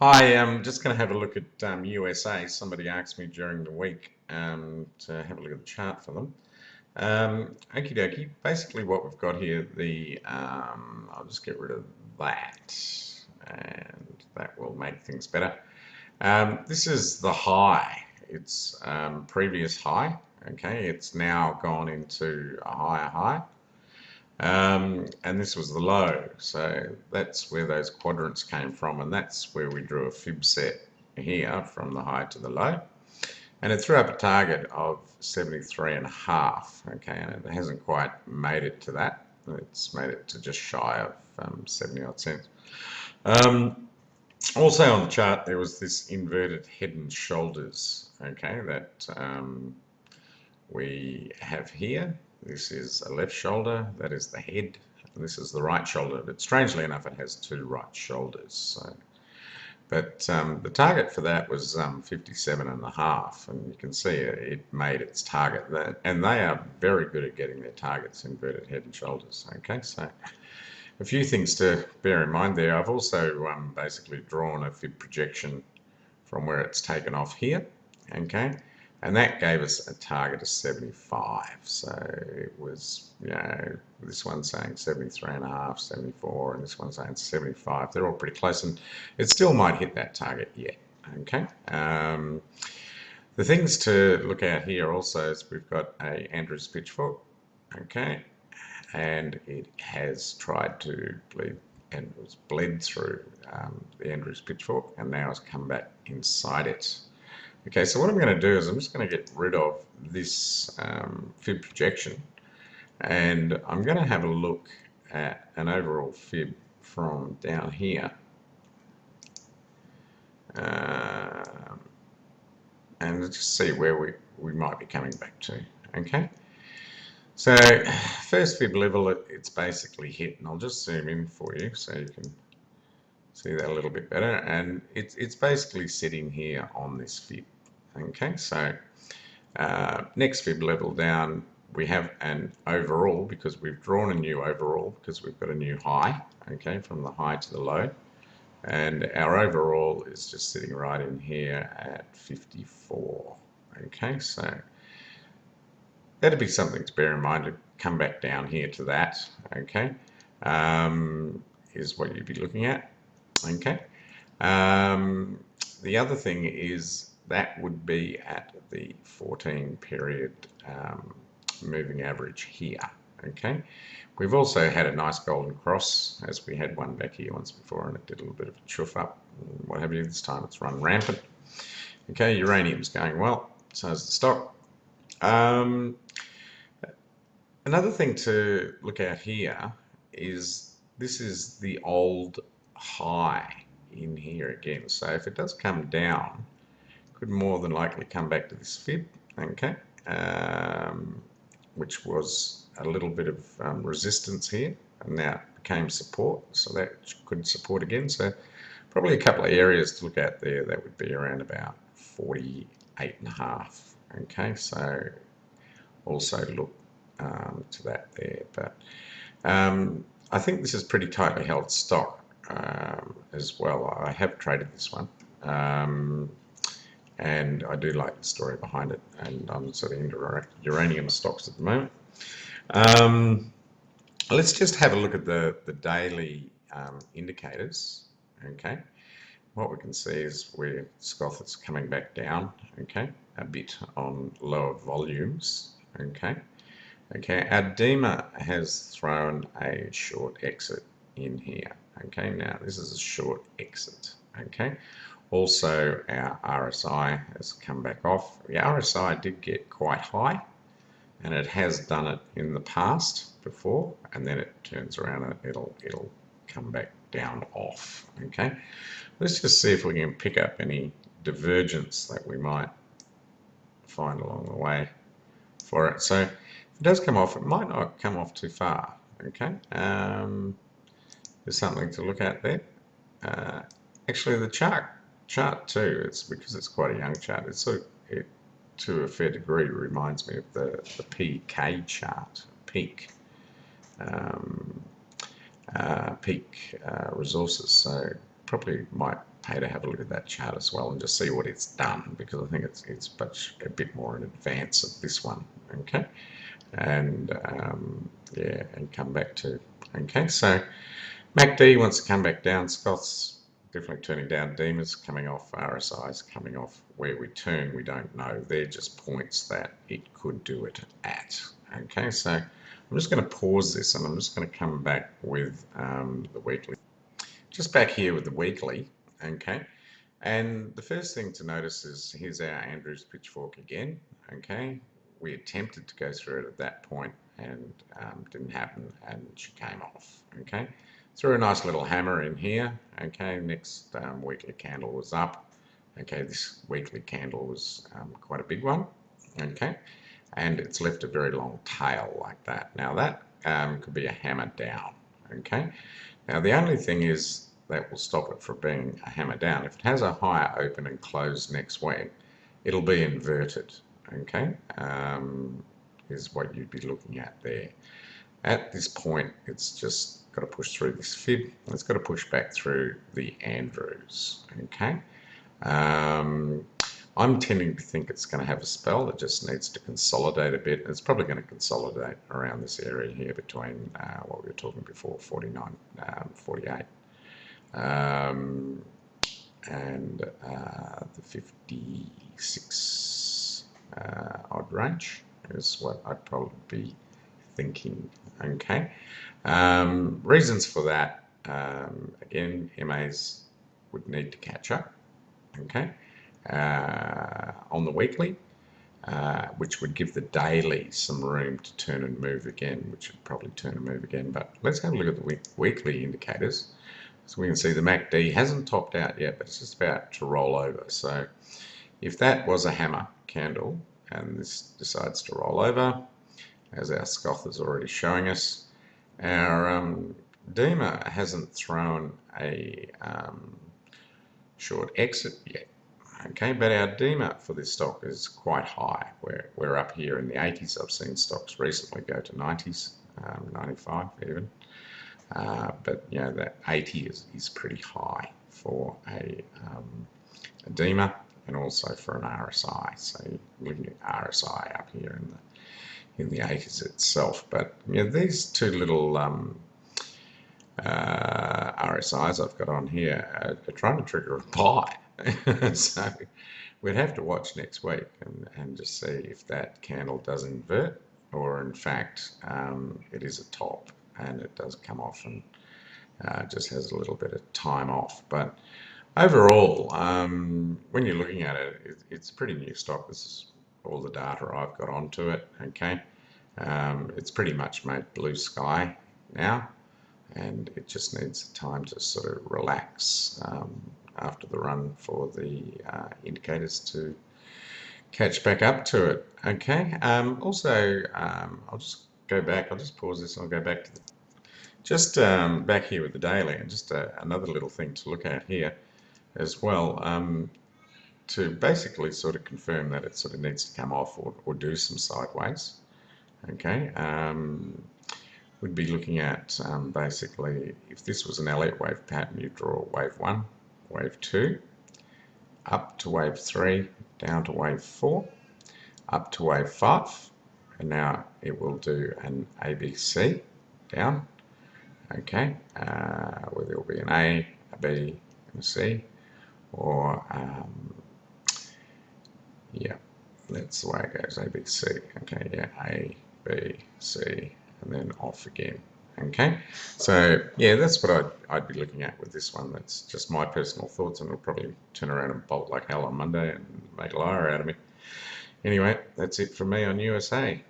Hi, I'm just going to have a look at USA. Somebody asked me during the week to have a look at the chart for them. Okie dokie. Basically, what we've got here, I'll just get rid of that, and that will make things better. This is the high. It's previous high. Okay, it's now gone into a higher high. And this was the low, so that's where those quadrants came from, and that's where we drew a fib set here from the high to the low, and it threw up a target of 73.5. Okay, and it hasn't quite made it to that. It's made it to just shy of 70 odd cents. Also on the chart there was this inverted head and shoulders, okay, that we have here. This is a left shoulder, that is the head, and this is the right shoulder, but strangely enough it has two right shoulders. So, but the target for that was 57.5, and you can see it made its target, and they are very good at getting their targets, inverted head and shoulders. Okay, so a few things to bear in mind there. I've also basically drawn a fib projection from where it's taken off here, okay, and that gave us a target of 75. So it was, this one's saying 73.5, 74, and this one's saying 75. They're all pretty close, and it still might hit that target yet. Okay. The things to look at here also is we've got a Andrews pitchfork, okay, and it has tried to bleed, and it was bled through the Andrews pitchfork, and now it's come back inside it. Okay, so what I'm going to do is I'm just going to get rid of this fib projection, and I'm going to have a look at an overall fib from down here, and let's just see where we might be coming back to. Okay, so first fib level, it's basically hit, and I'll just zoom in for you so you can see that a little bit better, and it's basically sitting here on this fib. Okay, so next fib level down, we have an overall, because we've drawn a new overall, because we've got a new high, okay, from the high to the low, and our overall is just sitting right in here at 54. Okay, so that'd be something to bear in mind, to come back down here to that. Okay, is what you'd be looking at. Okay, the other thing is that would be at the 14 period moving average here. Okay, we've also had a nice golden cross, as we had one back here once before, and it did a little bit of a chuff up, what have you. This time it's run rampant. Okay, uranium's going well, so is the stock. Another thing to look at here is this is the old high in here again. So if it does come down, could more than likely come back to this fib, okay, which was a little bit of resistance here, and now it became support, so that could support again. So probably a couple of areas to look at there. That would be around about 48.5. Okay, so also look to that there. But I think this is pretty tightly held stock as well. I have traded this one, and I do like the story behind it, and I'm sort of into uranium stocks at the moment. Let's just have a look at the daily indicators. Okay, what we can see is where Scoth is coming back down, okay, a bit on lower volumes. Okay, our DEMA has thrown a short exit in here. Okay, now this is a short exit. Okay, also our RSI has come back off. The RSI did get quite high, and it has done it in the past before, and then it turns around and it'll come back down off. Okay, let's just see if we can pick up any divergence that we might find along the way for it. So if it does come off, it might not come off too far. Okay, there's something to look at there. Actually, the chart too, it's because it's quite a young chart, it's sort of, it to a fair degree reminds me of the PK chart, peak resources. So probably might pay to have a look at that chart as well and just see what it's done, because I think it's a bit more in advance of this one. Okay, and yeah, and come back to, okay, so MACD wants to come back down. Scott's definitely turning down. DEMA's coming off. RSI's coming off. Where we turn, we don't know. They're just points that it could do it at. Okay, so I'm just going to pause this and I'm just going to come back with the weekly. Just back here with the weekly. Okay, and the first thing to notice is here's our Andrews pitchfork again. Okay, we attempted to go through it at that point and didn't happen, and she came off. Okay, threw a nice little hammer in here. Okay, next weekly candle was up. Okay, this weekly candle was quite a big one. Okay, and it's left a very long tail like that. Now that could be a hammer down. Okay, now the only thing is that will stop it from being a hammer down. If it has a higher open and close next week, it'll be inverted. Okay, is what you'd be looking at there. At this point, it's just got to push through this fib. It's got to push back through the Andrews. Okay, I'm tending to think it's going to have a spell. It just needs to consolidate a bit. It's probably going to consolidate around this area here between what we were talking before, 49, 48. And the 56 odd range is what I'd probably be thinking. Okay, reasons for that, again, MAs would need to catch up. Okay, on the weekly, which would give the daily some room to turn and move again, which would probably turn and move again. But let's have a look at the weekly indicators. So we can see the MACD hasn't topped out yet, but it's just about to roll over. So if that was a hammer candle and this decides to roll over, as our Scoth is already showing us, our DEMA hasn't thrown a short exit yet. Okay, but our DEMA for this stock is quite high. We're up here in the 80s. I've seen stocks recently go to 90s, 95 even. But you know, that 80 is pretty high for a DEMA and also for an RSI. So you're looking at RSI up here in the 80s itself. But you know, these two little RSIs I've got on here are trying to trigger a buy. So we'd have to watch next week and just see if that candle does invert, or in fact it is a top and it does come off and just has a little bit of time off. But overall, when you're looking at it, it's a pretty new stock. This is all the data I've got onto it. Okay, it's pretty much made blue sky now, and it just needs time to sort of relax after the run for the indicators to catch back up to it. Okay, also I'll just go back, I'll just pause this and I'll go back to just back here with the daily, and just another little thing to look at here as well, to basically sort of confirm that it sort of needs to come off or do some sideways. Okay, we'd be looking at basically, if this was an Elliott wave pattern, you draw wave 1, wave 2, up to wave 3, down to wave 4, up to wave 5, and now it will do an ABC down. Okay, where there will be an A, a B, and a C, or yeah, that's the way it goes, ABC. Okay, yeah, A, B, C, and then off again. Okay, so yeah, that's what I'd be looking at with this one. That's just my personal thoughts, and it'll probably turn around and bolt like hell on Monday and make a liar out of me. Anyway, that's it from me on USA.